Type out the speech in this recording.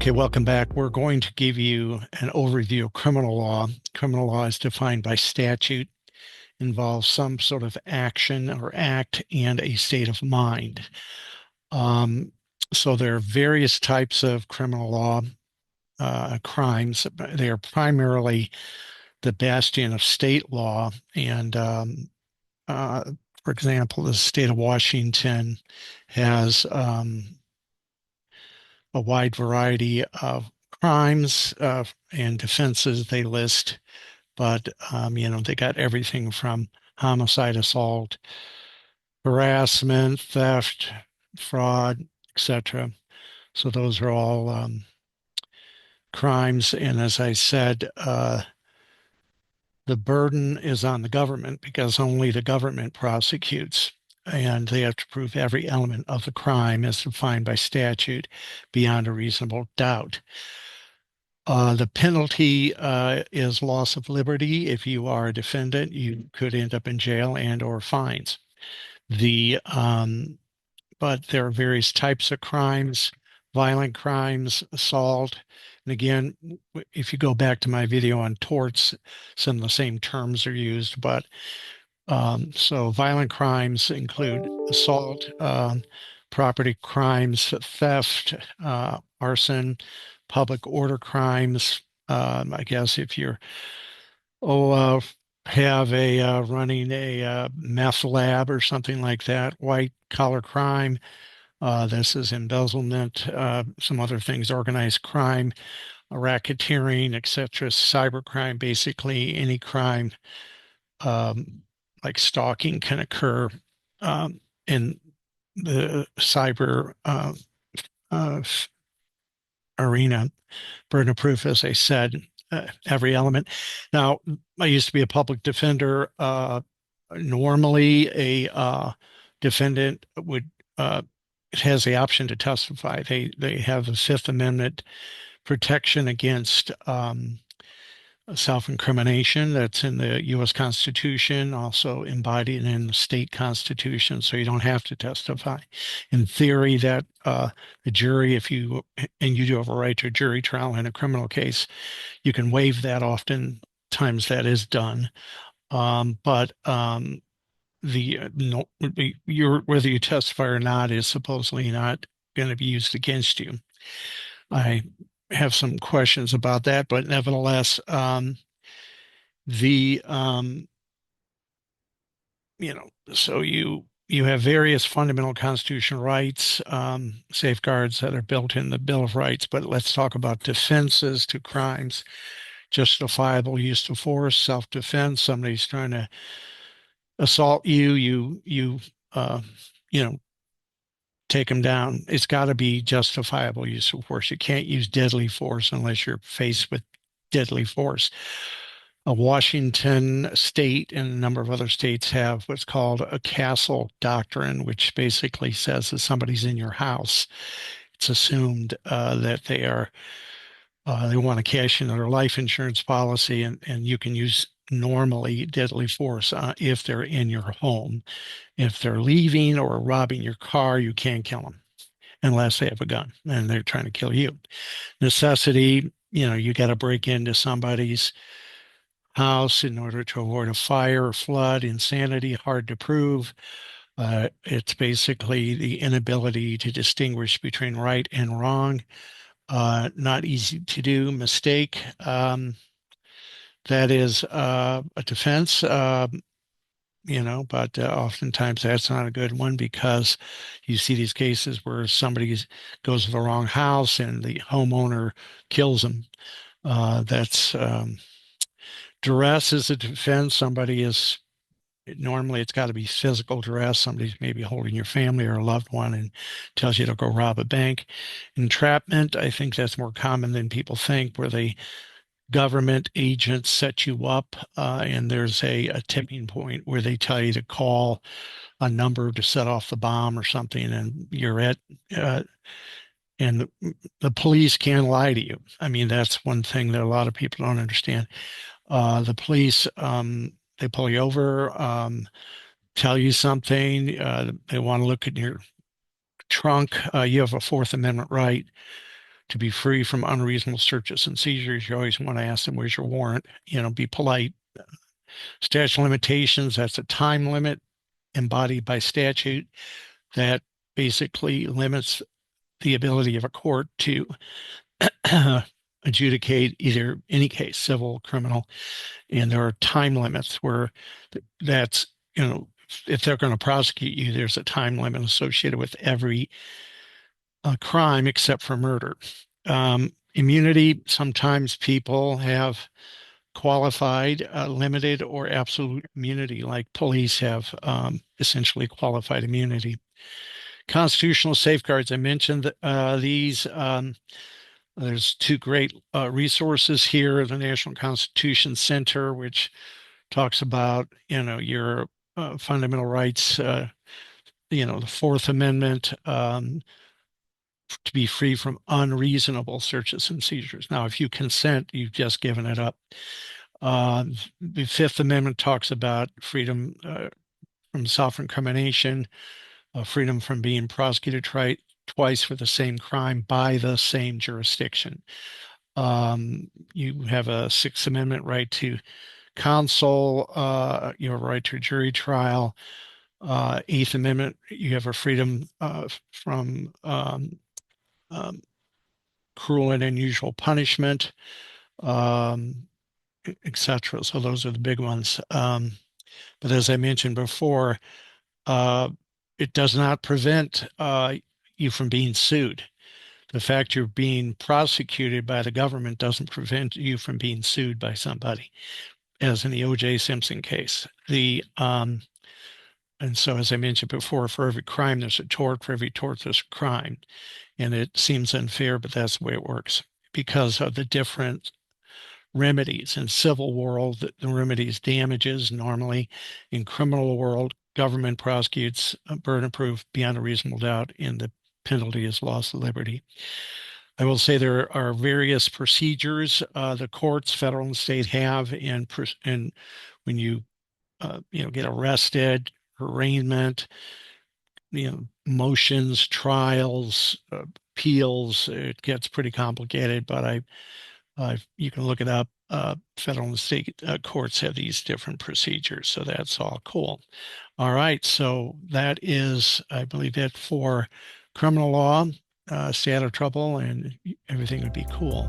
Okay, welcome back. We're going to give you an overview of criminal law. Criminal law is defined by statute, involves some sort of action or act and a state of mind. Um, so there are various types of criminal law crimes. They are primarily the bastion of state law. And uh, for example, the state of Washington has a wide variety of crimes and defenses they list, but they got everything from homicide, assault, harassment, theft, fraud, etc. So those are all crimes. And as I said, the burden is on the government because only the government prosecutes. And they have to prove every element of the crime as defined by statute beyond a reasonable doubt. The penalty is loss of liberty. If you are a defendant, you could end up in jail and or fines. The But there are various types of crimes, violent crimes, assault. And again, if you go back to my video on torts, some of the same terms are used. But so violent crimes include assault, property crimes, theft, arson, public order crimes. I guess if you're oh have a running a meth lab or something like that, white collar crime. This is embezzlement, some other things, organized crime, racketeering, etc. Cybercrime, basically any crime um, like stalking can occur in the cyber uh, arena. Burden of proof, as I said, every element. Now, I used to be a public defender. Normally, a defendant would has the option to testify. They have a Fifth Amendment protection against self-incrimination that's in the U.S. Constitution, also embodied in the state constitution, so you don't have to testify. In theory, that the jury, if you and you do have a right to a jury trial in a criminal case, you can waive that. Oftentimes, that is done, but no, whether you testify or not is supposedly not going to be used against you. I have some questions about that, but nevertheless, the so you have various fundamental constitutional rights, safeguards that are built in the Bill of Rights. But let's talk about defenses to crimes: justifiable use of force, self-defense. Somebody's trying to assault you, uh, you know take them down. It's got to be justifiable use of force. You can't use deadly force unless you're faced with deadly force. Washington state and a number of other states have what's called a castle doctrine, which basically says that somebody's in your house. It's assumed that they want to cash in their life insurance policy, and you can use normally deadly force if they're in your home. If they're leaving or robbing your car, you can't kill them unless they have a gun and they're trying to kill you. Necessity, you got to break into somebody's house in order to avoid a fire or flood. Insanity, hard to prove. It's basically the inability to distinguish between right and wrong. Not easy to do. Mistake. That is a defense. But oftentimes that's not a good one because you see these cases where somebody goes to the wrong house and the homeowner kills them. That's Duress is a defense. Normally it's got to be physical duress. Somebody's maybe holding your family or a loved one and tells you to go rob a bank. Entrapment, I think that's more common than people think, where the government agents set you up and there's a tipping point where they tell you to call a number to set off the bomb or something, and and the police can lie to you. I mean, that's one thing that a lot of people don't understand. The police, they pull you over, tell you something. They want to look at your trunk. You have a Fourth Amendment right to be free from unreasonable searches and seizures. You always want to ask them, where's your warrant? Be polite. Statute of limitations, that's a time limit embodied by statute that basically limits the ability of a court to adjudicate either any case, civil, or criminal. And there are time limits where that's, if they're going to prosecute you, there's a time limit associated with every crime except for murder. Immunity, sometimes people have qualified, limited, or absolute immunity, like police have essentially qualified immunity. Constitutional safeguards, I mentioned these. There's two great resources here, the National Constitution Center, which talks about, your fundamental rights, the Fourth Amendment, to be free from unreasonable searches and seizures. Now, if you consent, you've just given it up. The Fifth Amendment talks about freedom from self-incrimination, freedom from being prosecuted twice for the same crime by the same jurisdiction. You have a Sixth Amendment right to counsel, you have a right to a jury trial. Eighth Amendment, you have a freedom from cruel and unusual punishment, etc. So those are the big ones. But as I mentioned before, it does not prevent you from being sued. The fact you're being prosecuted by the government doesn't prevent you from being sued by somebody, as in the O.J. Simpson case. And so, as I mentioned before, for every crime, there's a tort. For every tort, there's a crime. And it seems unfair, but that's the way it works because of the different remedies. In civil world, the remedies damages normally. In criminal world, government prosecutes burden of proof beyond a reasonable doubt, and the penalty is loss of liberty. I will say there are various procedures the courts, federal and state, have in when you get arrested, arraignment, motions, trials, appeals. It gets pretty complicated, but you can look it up. Federal and state courts have these different procedures, so that's all cool. All right, so that is, I believe, it for criminal law. Stay out of trouble, and everything would be cool.